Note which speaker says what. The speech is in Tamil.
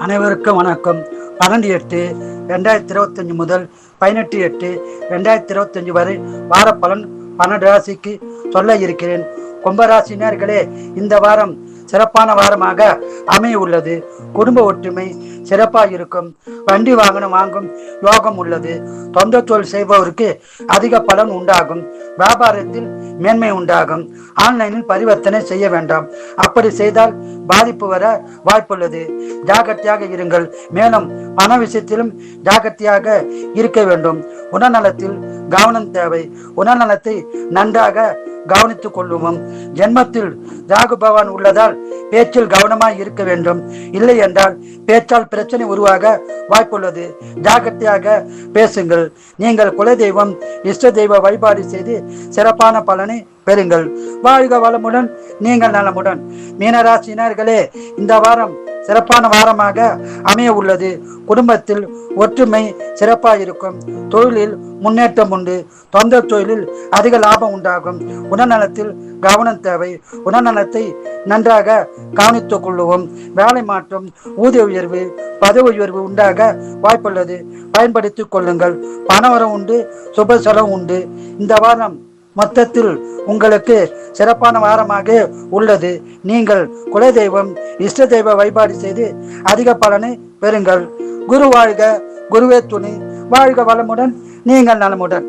Speaker 1: அனைவருக்கும் வணக்கம். 12/8/2025 முதல் 18/8/2025 வரை வார பலன் 12 ராசிக்கு சொல்ல இருக்கிறேன். கும்பராசினியர்களே, இந்த வாரம் சிறப்பான வாரமாக அமைய உள்ளது. குடும்ப ஒற்றுமை சிறப்பாக இருக்கும். வண்டி வாகனம் வாங்கும் யோகம் உள்ளது. சொந்த தொழில் செய்பவருக்கு அதிக பலன் உண்டாகும். வியாபாரத்தில் மேன்மை உண்டாகும். ஆன்லைனில் பரிவர்த்தனை செய்ய வேண்டாம். அப்படி செய்தால் பாதிப்பு வர வாய்ப்புள்ளது. ஜாகிரதையாக இருங்கள். மேலும் பண விஷயத்திலும் ஜாகிரதையாக இருக்க வேண்டும். உடல்நலத்தில் கவனம் தேவை. உடல்நலத்தை நன்றாக கவனித்துக் கொள்ளுவோம். ஜென்மத்தில் ராகு பகவான் உள்ளதால் பேச்சில் கவனமாய் இருக்க வேண்டும். இல்லை என்றால் பேச்சால் பிரச்சனை உருவாக வாய்ப்புள்ளது. ஜாகிரதையாக பேசுங்கள். நீங்கள் குலதெய்வம் இஷ்ட தெய்வ வழிபாடு செய்து சிறப்பான பலனை பெறுங்கள். வாழ்க வளமுடன், நீங்கள் நலமுடன். மீனராசினர்களே, இந்த வாரம் சிறப்பான வாரமாக அமைய உள்ளது. குடும்பத்தில் ஒற்றுமை சிறப்பாக இருக்கும். தொழிலில் முன்னேற்றம் உண்டு. சொந்த தொழிலில் அதிக லாபம் உண்டாகும். உடல்நலத்தில் கவனம் தேவை. உடல்நலத்தை நன்றாக கவனித்துக் கொள்ளுவோம். வேலை மாற்றம், ஊதிய உயர்வு, பதவி உயர்வு உண்டாக வாய்ப்புள்ளது. பயன்படுத்திக் கொள்ளுங்கள். பணவரம் உண்டு, சுப செலவு உண்டு. இந்த வாரம் மொத்தத்தில் உங்களுக்கு சிறப்பான வாரமாக உள்ளது. நீங்கள் குலதெய்வம் இஷ்ட தெய்வ வழிபாடு செய்து அதிக பலனை பெறுங்கள். குரு வாழ்க, குருவே துணை. வாழ்க வளமுடன், நீங்கள் நலமுடன்.